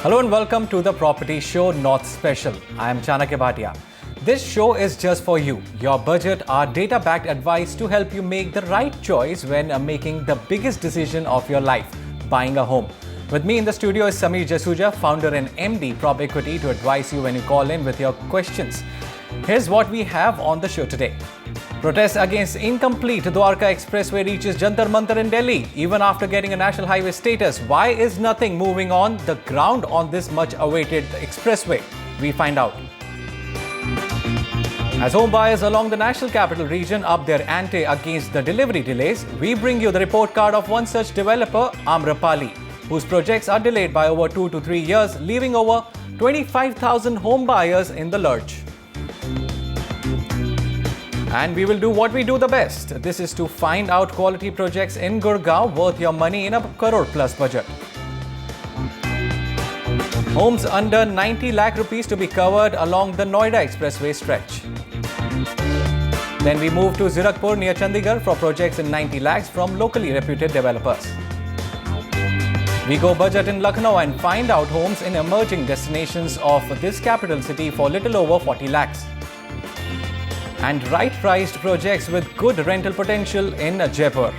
Hello and welcome to the Property Show North Special. I am Chanakya Bhatia. This show is just for you. Your budget, our data-backed advice to help you make the right choice when making the biggest decision of your life, buying a home. With me in the studio is Sameer Jasuja, founder and MD Prop Equity, to advise you when you call in with your questions. Here's what we have on the show today. Protest against incomplete Dwarka Expressway reaches Jantar Mantar in Delhi, even after getting a national highway status. Why is nothing moving on the ground on this much awaited expressway? We find out. As home buyers along the national capital region up their ante against the delivery delays, we bring you the report card of one such developer, Amrapali, whose projects are delayed by over 2 to 3 years, leaving over 25,000 home buyers in the lurch. And we will do what we do the best. This is to find out quality projects in Gurgaon worth your money in a crore plus budget. Homes under 90 lakh rupees to be covered along the Noida Expressway stretch. Then we move to Zirakpur near Chandigarh for projects in 90 lakhs from locally reputed developers. We go budget in Lucknow and find out homes in emerging destinations of this capital city for little over 40 lakhs. And right-priced projects with good rental potential in Jaipur.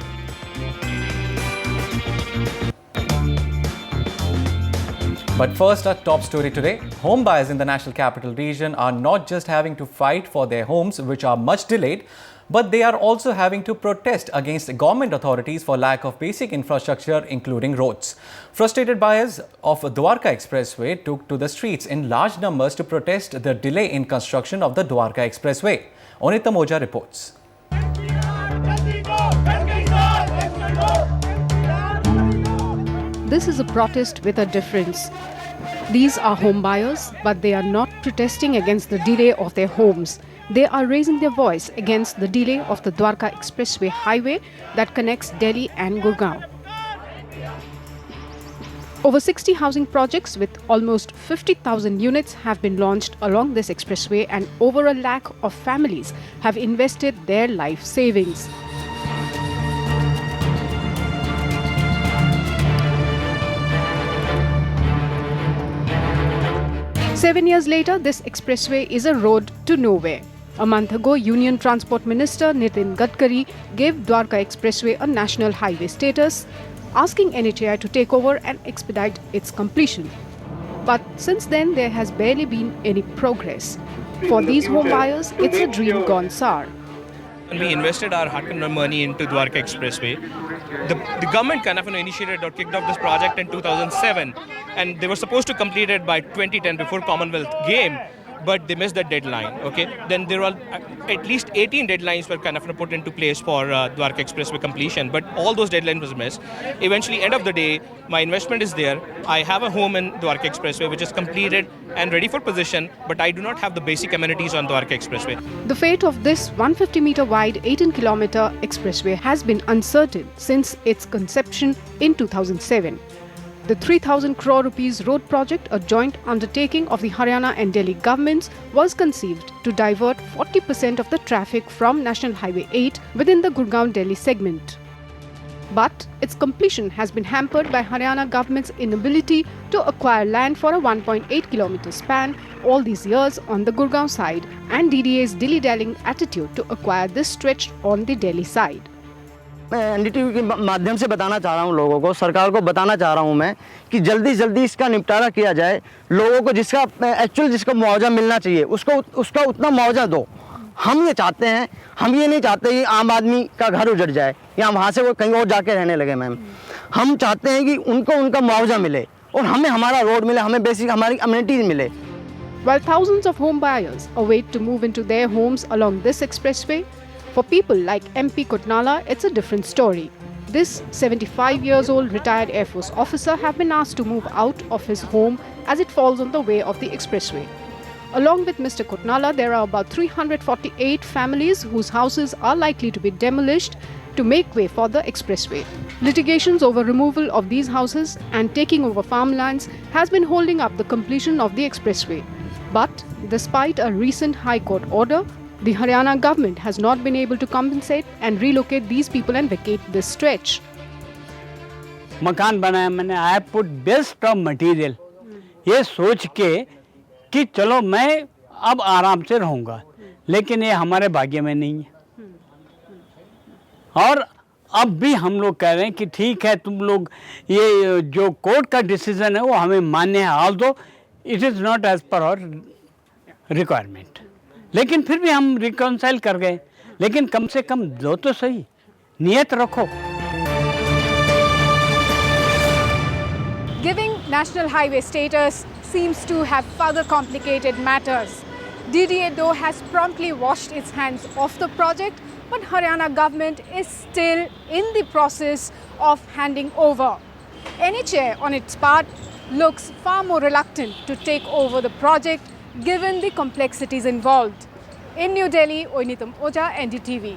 But first, our top story today. Home buyers in the national capital region are not just having to fight for their homes, which are much delayed, but they are also having to protest against government authorities for lack of basic infrastructure, including roads. Frustrated buyers of Dwarka Expressway took to the streets in large numbers to protest the delay in construction of the Dwarka Expressway. Onita Moja reports. This is a protest with a difference. These are home buyers, but they are not protesting against the delay of their homes. They are raising their voice against the delay of the Dwarka Expressway highway that connects Delhi and Gurgaon. Over 60 housing projects with almost 50,000 units have been launched along this expressway, and over a lakh of families have invested their life savings. Seven years later, this expressway is a road to nowhere. A month ago, Union Transport Minister Nitin Gadkari gave Dwarka Expressway a national highway status, asking NHAI to take over and expedite its completion. But since then, there has barely been any progress. For these home buyers, it's a dream gone sour. When we invested our hard-earned money into Dwarka Expressway, the government kind of initiated or kicked off this project in 2007, and they were supposed to complete it by 2010 before Commonwealth Game, but they missed the deadline. Okay, then there were at least 18 deadlines were kind of put into place for Dwarka Expressway completion, but all those deadlines was missed. Eventually, end of the day, my investment is there. I have a home in Dwarka Expressway which is completed and ready for possession, but I do not have the basic amenities on Dwarka Expressway. The fate of this 150-meter wide, 18-kilometer expressway has been uncertain since its conception in 2007. The 3,000 crore rupees road project, a joint undertaking of the Haryana and Delhi governments, was conceived to divert 40% of the traffic from National Highway 8 within the Gurgaon-Delhi segment. But its completion has been hampered by Haryana government's inability to acquire land for a 1.8-kilometer span all these years on the Gurgaon side, and DDA's dilly-dallying attitude to acquire this stretch on the Delhi side. मैं NDTV के माध्यम से बताना चाह रहा हूँ लोगों को, सरकार को बताना चाह रहा हूँ मैं कि जल्दी जल्दी इसका निपटारा किया जाए। लोगों को जिसका मुआवजा मिलना चाहिए उसका उतना मुआवजा दो। हम ये चाहते हैं, हम ये नहीं चाहते कि आम आदमी का घर उजड़ जाए या वहाँ से वो कहीं और जाके रहने लगे। मैम, हम चाहते हैं कि उनको उनका मुआवजा मिले और हमें हमारा रोड मिले, हमें बेसिक हमारी अमेनिटीज मिले। While thousands of home buyers await to move into their homes along this expressway, for people like MP Kotnala, it's a different story. This 75-years-old retired Air Force officer have been asked to move out of his home as it falls on the way of the expressway. Along with Mr. Kotnala, there are about 348 families whose houses are likely to be demolished to make way for the expressway. Litigations over removal of these houses and taking over farmlands has been holding up the completion of the expressway. But despite a recent High Court order, the Haryana government has not been able to compensate and relocate these people and vacate this stretch. मकान बनाया मैंने, I put best of material. ये सोच के कि चलो मैं अब आराम से रहूँगा, लेकिन ये हमारे भाग्य में नहीं है। और अब भी हम लोग कह रहे हैं कि ठीक है, तुम लोग ये जो कोर्ट का डिसीजन है वो हमें मान्य है, although it is not as per our requirement, लेकिन फिर भी हम रिकॉन्साइल कर गए। लेकिन कम से कम दो तो सही, नियत रखो। Giving national highway status seems to have further complicated matters. DDA though has promptly washed its hands off the project, but Haryana government is still in the process of handing over. NHA on its part looks far more reluctant to take over the project given the complexities involved. In New Delhi, Oinitam Oja, NDTV.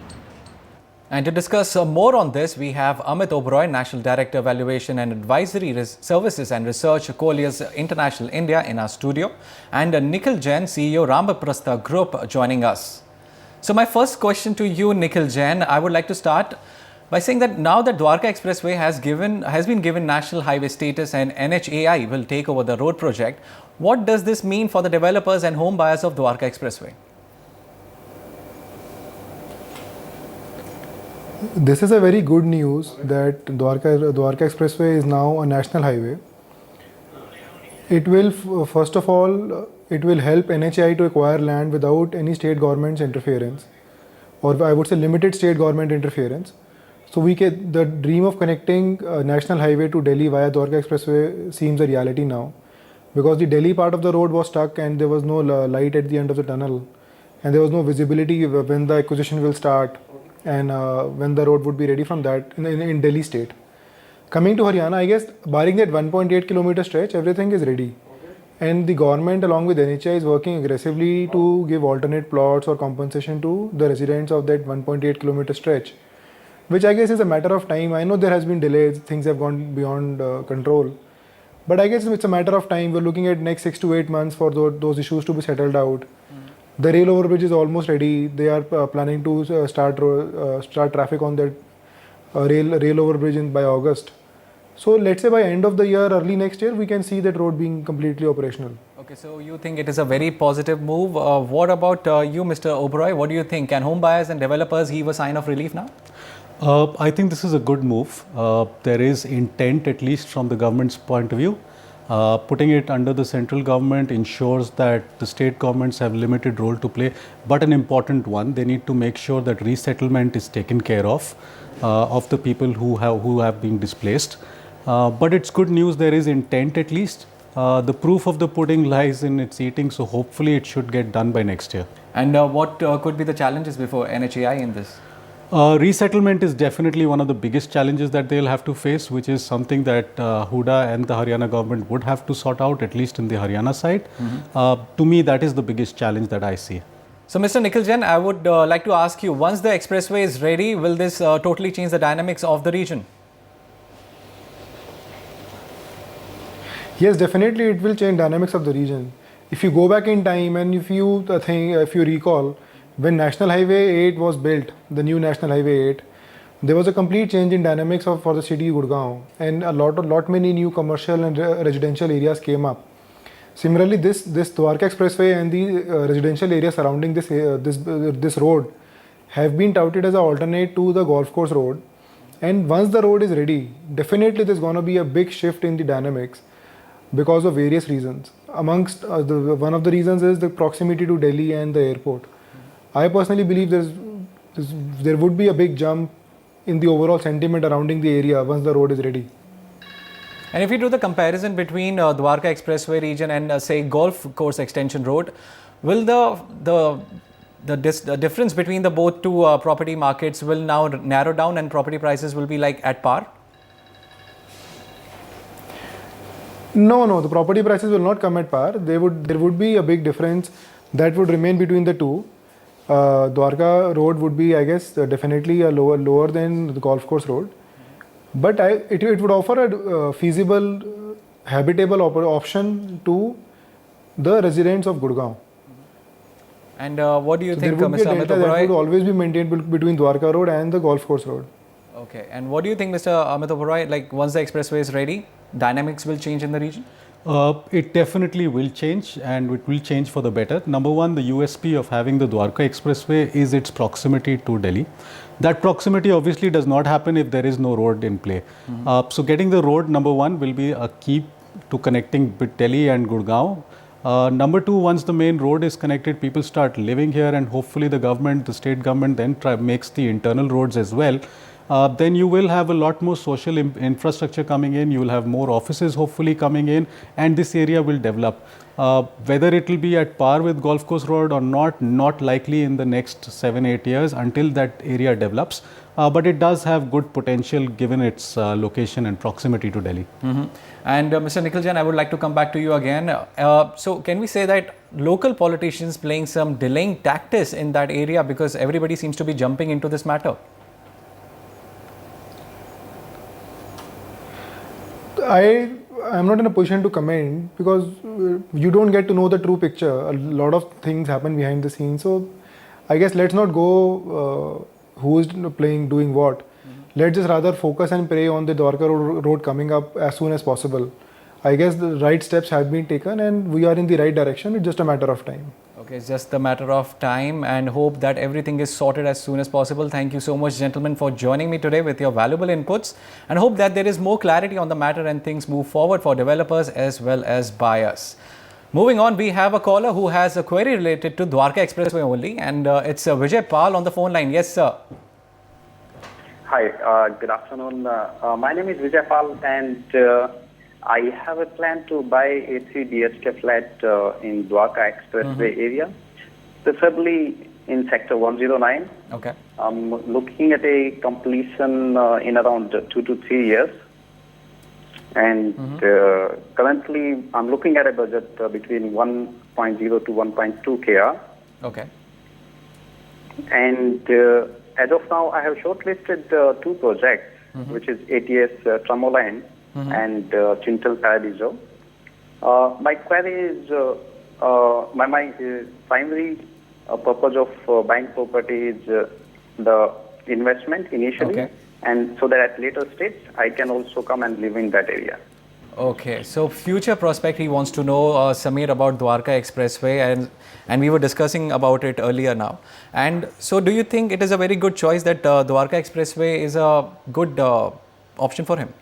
And to discuss more on this, we have Amit Oberoi, National Director, Valuation and Advisory Services and Research, Colliers International India, in our studio, and Nikhil Jain, CEO, Ramaprastha Group, joining us. So my first question to you, Nikhil Jain, I would like to start by saying that now that Dwarka Expressway has been given national highway status and NHAI will take over the road project, what does this mean for the developers and home buyers of Dwarka Expressway? This is a very good news that Dwarka Expressway is now a national highway. It will, first of all, it will help NHAI to acquire land without any state government's interference, or I would say limited state government interference. So the dream of connecting a national highway to Delhi via Dwarka Expressway seems a reality now, because the Delhi part of the road was stuck and there was no light at the end of the tunnel, and there was no visibility when the acquisition will start and when the road would be ready from that in Delhi state. Coming to Haryana, I guess barring that 1.8 kilometer stretch, everything is ready. And the government along with NHI is working aggressively to give alternate plots or compensation to the residents of that 1.8 kilometer stretch, which I guess is a matter of time. I know there has been delays, things have gone beyond control, but I guess it's a matter of time. We're looking at next 6 to 8 months for those issues to be settled out. The rail overbridge is almost ready. They are planning to start traffic on that rail overbridge by August. So let's say by end of the year, early next year, we can see that road being completely operational. Okay, so you think it is a very positive move. What about you, Mr. Oberoi? What do you think? Can home buyers and developers give a sign of relief now? I think this is a good move. There is intent, at least from the government's point of view. Putting it under the central government ensures that the state governments have limited role to play, but an important one. They need to make sure that resettlement is taken care of the people who have been displaced. But it's good news, there is intent at least. The proof of the pudding lies in its eating, so hopefully it should get done by next year. And what could be the challenges before NHAI in this? Resettlement is definitely one of the biggest challenges that they'll have to face, which is something that Huda and the Haryana government would have to sort out, at least in the Haryana side. To me, that is the biggest challenge that I see. So, Mr. Nikhil Jain, I would like to ask you, once the expressway is ready, will this totally change the dynamics of the region? Yes, definitely it will change dynamics of the region. If you go back in time and if you recall, when National Highway 8 was built, the new National Highway 8, there was a complete change in dynamics for the city Gurgaon, and lot many new commercial and residential areas came up. Similarly, this Dwarka Expressway and the residential area surrounding this road have been touted as an alternate to the golf course road. And once the road is ready, definitely there's going to be a big shift in the dynamics because of various reasons. Amongst one of the reasons is the proximity to Delhi and the airport. I personally believe there would be a big jump in the overall sentiment surrounding the area once the road is ready. And if you do the comparison between Dwarka Expressway region and say golf course extension road, will the difference between the both two property markets will now narrow down and property prices will be like at par? No, the property prices will not come at par. There would be a big difference that would remain between the two. Dwarka road would be, I guess, definitely a lower than the golf course road, but it would offer a feasible, habitable option to the residents of Gurgaon. And what do you think, there would Mr. be a Amit delta that would Oberoi? always be maintained between Dwarka road and the golf course road. Okay, and what do you think, Mr. Amit Oberoi? Like once the expressway is ready, dynamics will change in the region? It definitely will change, and it will change for the better. Number one, the USP of having the Dwarka Expressway is its proximity to Delhi. That proximity obviously does not happen if there is no road in play. So getting the road, number one, will be a key to connecting with Delhi and Gurgaon. Number two, once the main road is connected, people start living here, and hopefully the government, the state government then makes the internal roads as well. Then you will have a lot more social infrastructure coming in, you will have more offices hopefully coming in, and this area will develop. Whether it will be at par with Golf Course Road or not likely in the next 7-8 years until that area develops. But it does have good potential given its location and proximity to Delhi. And Mr. Nikhil Jain, I would like to come back to you again. So can we say that local politicians playing some delaying tactics in that area because everybody seems to be jumping into this matter? I'm not in a position to comment because you don't get to know the true picture. A lot of things happen behind the scenes. So I guess let's not go who's doing what. Let's just rather focus and pray on the Dwarka road coming up as soon as possible. I guess the right steps have been taken and we are in the right direction. It's just a matter of time. Okay, it's just a matter of time, and hope that everything is sorted as soon as possible. Thank you so much, gentlemen, for joining me today with your valuable inputs, and hope that there is more clarity on the matter and things move forward for developers as well as buyers. Moving on, we have a caller who has a query related to Dwarka Expressway only, and it's Vijay Pal on the phone line. Yes, sir. Hi, good afternoon. My name is Vijay Pal, and I have a plan to buy a 3 BHK flat in Dwarka Expressway area, preferably in Sector 109. Okay. I'm looking at a completion in around 2 to 3 years. And currently, I'm looking at a budget between 1.0 to 1.2 KR. Okay. And as of now, I have shortlisted 2 projects, which is ATS Tramoline and Chintal Paradiso. My query is, my primary purpose of buying property is the investment initially, and so that at later stage I can also come and live in that area. Okay, so future prospect, he wants to know, Samir, about Dwarka Expressway, and we were discussing about it earlier now. And so do you think it is a very good choice that Dwarka Expressway is a good option for him?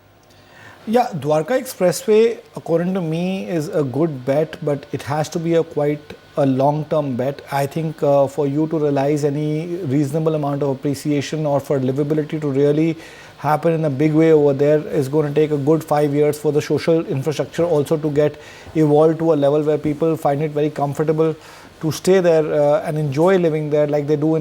Yeah, Dwarka Expressway, according to me, is a good bet, but it has to be quite a long-term bet. I think for you to realize any reasonable amount of appreciation or for livability to really happen in a big way over there is going to take a good 5 years for the social infrastructure also to get evolved to a level where people find it very comfortable to stay there and enjoy living there like they do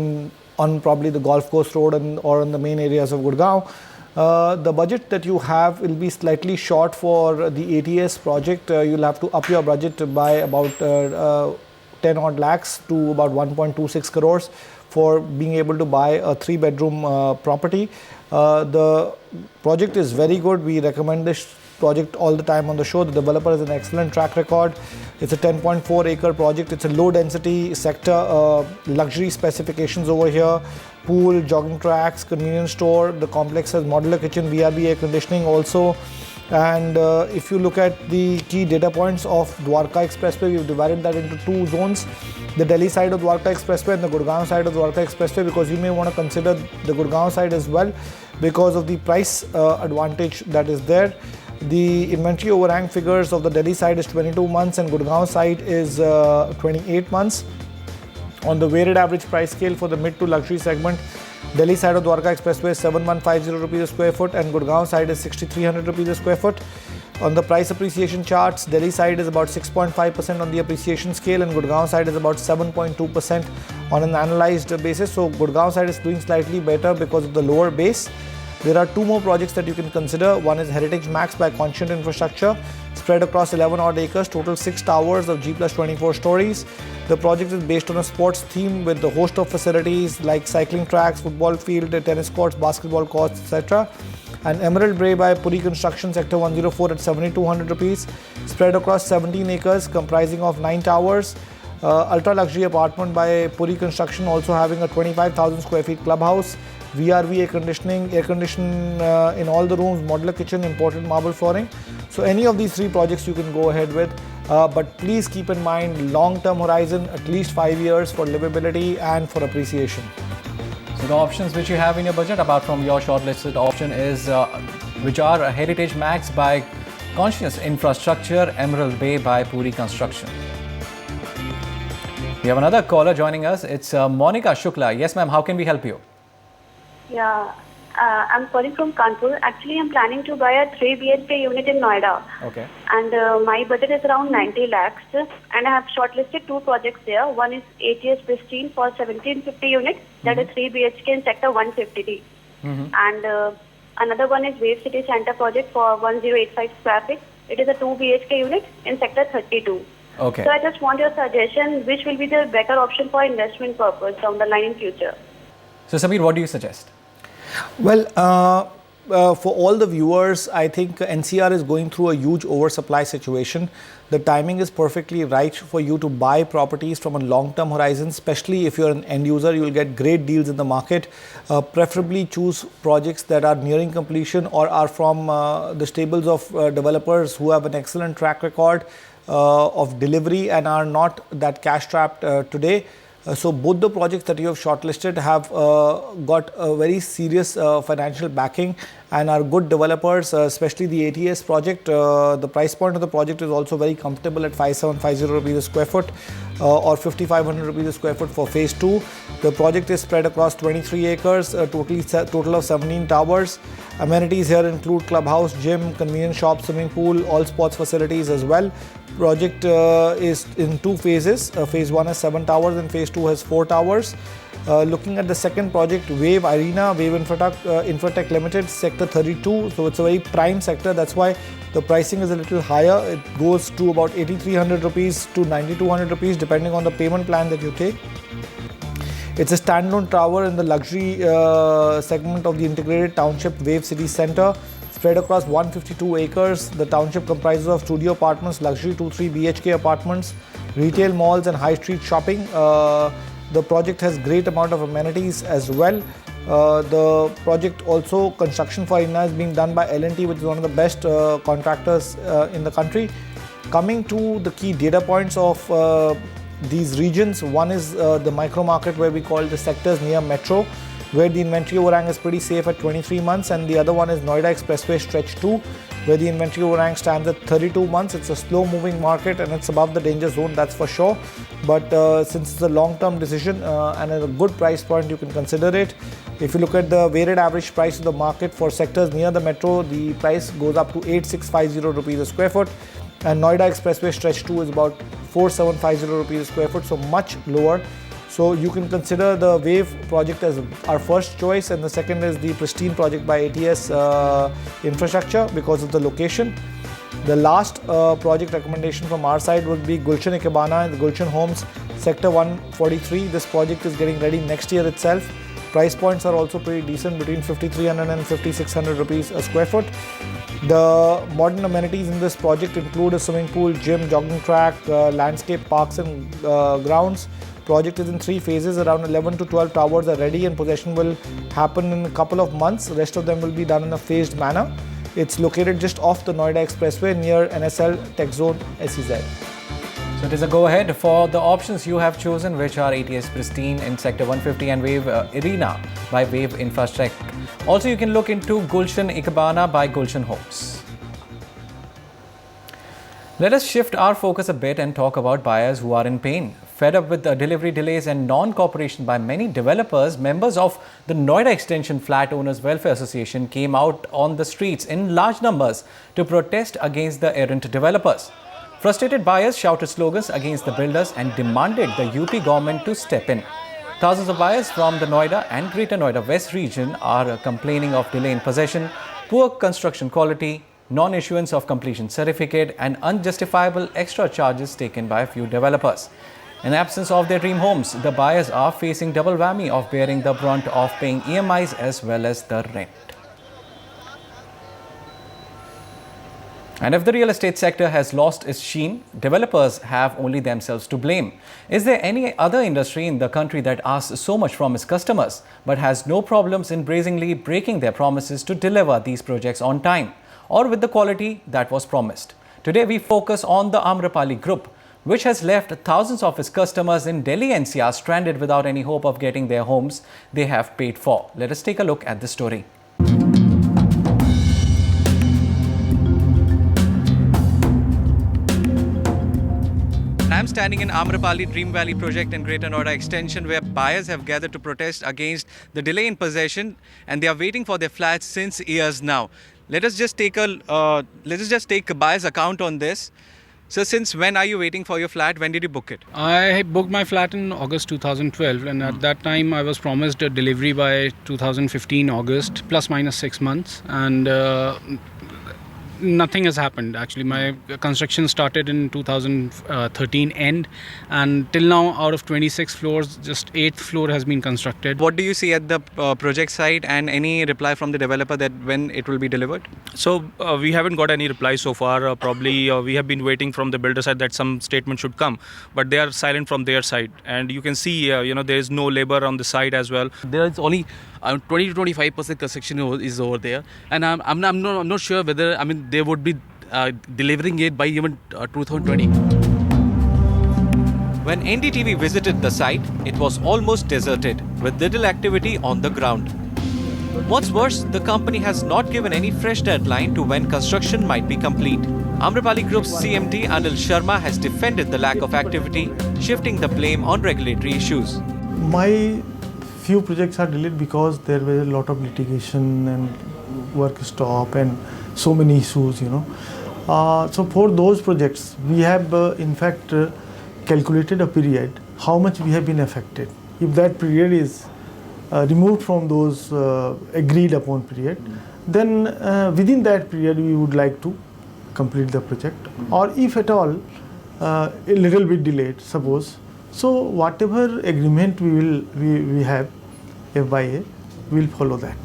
on probably the Golf Course Road or in the main areas of Gurgaon. The budget that you have will be slightly short for the ATS project. You'll have to up your budget by about 10 odd lakhs to about 1.26 crores for being able to buy a 3-bedroom property. The project is very good. We recommend this project all the time on the show. The developer has an excellent track record. It's a 10.4 acre project. It's a low density sector, luxury specifications over here, pool, jogging tracks, convenience store. The complex has modular kitchen, VRB air conditioning also. And if you look at the key data points of Dwarka Expressway, we've divided that into 2 zones. The Delhi side of Dwarka Expressway and the Gurgaon side of Dwarka Expressway, because you may want to consider the Gurgaon side as well because of the price advantage that is there. The inventory overhang figures of the Delhi side is 22 months and Gurgaon side is 28 months. On the weighted average price scale for the mid to luxury segment, Delhi side of Dwarka Expressway is 7150 rupees a square foot and Gurgaon side is 6300 rupees a square foot. On the price appreciation charts, Delhi side is about 6.5% on the appreciation scale and Gurgaon side is about 7.2% on an analyzed basis. So Gurgaon side is doing slightly better because of the lower base. There are 2 more projects that you can consider. One is Heritage Max by Conscient Infrastructure, spread across 11 odd acres, total 6 towers of G plus 24 stories. The project is based on a sports theme with a host of facilities like cycling tracks, football field, tennis courts, basketball courts, etc. And Emerald Brae by Puri Construction, Sector 104 at 7,200 rupees, spread across 17 acres comprising of 9 towers. Ultra luxury apartment by Puri Construction also having a 25,000 square feet clubhouse. VRV air conditioning, air condition in all the rooms, modular kitchen, imported marble flooring. So any of these 3 projects you can go ahead with. But please keep in mind long-term horizon, at least 5 years for livability and for appreciation. So the options which you have in your budget, apart from your shortlisted option, is which are Heritage Max by Conscious Infrastructure, Emerald Bay by Puri Construction. We have another caller joining us. It's Monica Shukla. Yes, ma'am. How can we help you? Yeah, I'm calling from Kanpur. Actually, I'm planning to buy a 3 BHK unit in Noida. Okay. And my budget is around 90 lakhs. And I have shortlisted 2 projects there. One is ATS Pristine for 1750 units. That is 3 BHK in sector 150D. And another one is Wave City Center project for 1085 square feet. It is a 2 BHK unit in sector 32. Okay. So I just want your suggestion, which will be the better option for investment purpose down the line in future. So Samir, what do you suggest? Well, for all the viewers, I think NCR is going through a huge oversupply situation. The timing is perfectly right for you to buy properties from a long-term horizon, especially if you're an end user. You will get great deals in the market. Preferably choose projects that are nearing completion or are from the stables of developers who have an excellent track record of delivery and are not that cash trapped today. So both the projects that you have shortlisted have got a very serious financial backing and are good developers, especially the ATS project. The price point of the project is also very comfortable at 5750 rupees a square foot or 5500 rupees a square foot for phase 2. The project is spread across 23 acres, total of 17 towers. Amenities here include clubhouse, gym, convenience shop, swimming pool, all sports facilities as well. Project is in 2 phases. Phase 1 has 7 towers and phase 2 has 4 towers. Looking at the second project, Wave Arena, Wave Infratech Limited, sector 32. So it's a very prime sector. That's why the pricing is a little higher. It goes to about 8300 rupees to 9200 rupees depending on the payment plan that you take. It's a standalone tower in the luxury segment of the integrated township Wave City Center. Spread across 152 acres, the township comprises of studio apartments, luxury 2-3 BHK apartments, retail malls and high street shopping. The project has great amount of amenities as well. The project also, construction for Inna is being done by L&T, which is one of the best contractors in the country. Coming to the key data points of these regions, one is the micro market where we call the sectors near metro, where the inventory overhang is pretty safe at 23 months, and the other one is Noida Expressway Stretch 2, where the inventory overhang stands at 32 months. It's a slow moving market and it's above the danger zone, that's for sure. But since it's a long term decision and at a good price point, you can consider it. If you look at the weighted average price of the market for sectors near the metro, the price goes up to 8650 rupees a square foot, and Noida Expressway Stretch 2 is about 4750 rupees a square foot, so much lower. So you can consider the Wave project as our first choice, and the second is the Pristine project by ATS Infrastructure because of the location. The last project recommendation from our side would be Gulshan Ikebana and the Gulshan Homes, Sector 143. This project is getting ready next year itself. Price points are also pretty decent, between 5300 and 5600 rupees a square foot. The modern amenities in this project include a swimming pool, gym, jogging track, landscape parks and grounds. Project is in 3 phases. Around 11 to 12 towers are ready and possession will happen in a couple of months. The rest of them will be done in a phased manner. It's located just off the Noida Expressway near NSL Tech Zone SEZ. So it is a go-ahead for the options you have chosen, which are ATS Pristine in Sector 150 and Wave Arena by Wave Infrastructure. Also, you can look into Gulshan Ikebana by Gulshan Homes. Let us shift our focus a bit and talk about buyers who are in pain. Fed up with the delivery delays and non-cooperation by many developers, members of the Noida Extension Flat Owners Welfare Association came out on the streets in large numbers to protest against the errant developers. Frustrated buyers shouted slogans against the builders and demanded the UP government to step in. Thousands of buyers from the Noida and Greater Noida West region are complaining of delay in possession, poor construction quality, non-issuance of completion certificate and unjustifiable extra charges taken by a few developers. In absence of their dream homes, the buyers are facing double whammy of bearing the brunt of paying EMIs as well as the rent. And if the real estate sector has lost its sheen, developers have only themselves to blame. Is there any other industry in the country that asks so much from its customers but has no problems in brazenly breaking their promises to deliver these projects on time or with the quality that was promised? Today we focus on the Amrapali Group, which has left thousands of its customers in Delhi NCR stranded without any hope of getting their homes they have paid for. Let us take a look at the story. I'm standing in Amrapali Dream Valley project in Greater Noida Extension, where buyers have gathered to protest against the delay in possession, and they are waiting for their flats since years now. Let us just take a buyer's account on this. So, since when are you waiting for your flat? When did you book it? I booked my flat in August 2012, and at that time I was promised a delivery by 2015 August, plus minus 6 months, and nothing has happened. Actually, my construction started in 2013 end, and till now, out of 26 floors, just 8th floor has been constructed. What do you see at the project site, and any reply from the developer that when it will be delivered? So we haven't got any reply so far. Probably we have been waiting from the builder side that some statement should come, but they are silent from their side. And you can see, there is no labor on the site as well. There is only 20 to 25% construction is over there, and I'm not sure whether they would be delivering it by even 2020. When NDTV visited the site, it was almost deserted with little activity on the ground. What's worse, the company has not given any fresh deadline to when construction might be complete. Amrapali Group's CMD Anil Sharma has defended the lack of activity, shifting the blame on regulatory issues. My few projects are delayed because there was a lot of litigation and work stop and so many issues, So for those projects, we have in fact calculated a period, how much we have been affected. If that period is removed from those agreed upon period, then within that period we would like to complete the project. Or if at all a little bit delayed, suppose. So whatever agreement we have FYA, we will follow that.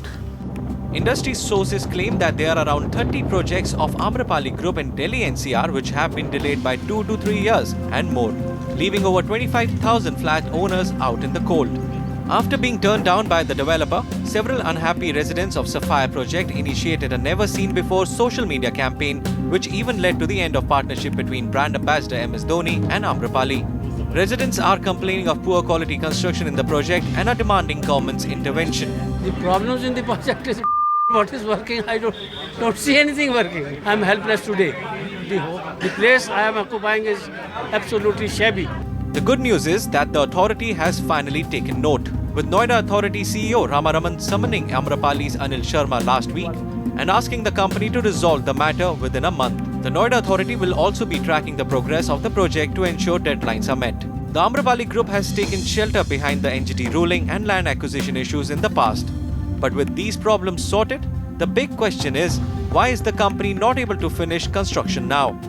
Industry sources claim that there are around 30 projects of Amrapali Group in Delhi NCR which have been delayed by 2 to 3 years and more, leaving over 25,000 flat owners out in the cold. After being turned down by the developer, several unhappy residents of Sapphire project initiated a never-seen-before social media campaign which even led to the end of partnership between brand ambassador MS Dhoni and Amrapali. Residents are complaining of poor quality construction in the project and are demanding government's intervention. The problems in the project is what is working. I don't see anything working. I am helpless today. The place I am occupying is absolutely shabby. The good news is that the authority has finally taken note, with Noida Authority CEO Ramaraman summoning Amrapali's Anil Sharma last week and asking the company to resolve the matter within a month. The Noida Authority will also be tracking the progress of the project to ensure deadlines are met. The Amrapali Group has taken shelter behind the NGT ruling and land acquisition issues in the past. But with these problems sorted, the big question is, why is the company not able to finish construction now?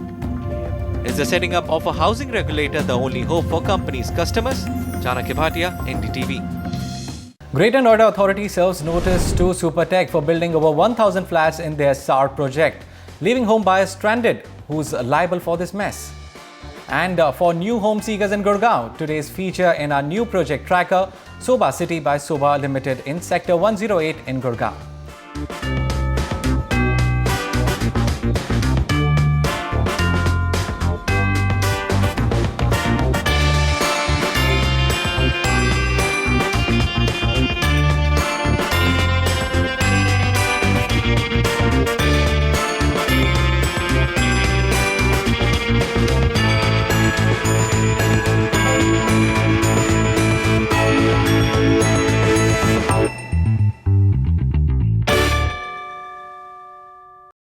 Is the setting up of a housing regulator the only hope for companies' customers? Chanakya Bhatia, NDTV. Greater Noida Authority serves notice to Supertech for building over 1,000 flats in their SAR project, leaving home buyers stranded. Who's liable for this mess? And for new home seekers in Gurgaon, today's feature in our new project tracker, Soba City by Soba Limited in Sector 108 in Gurgaon.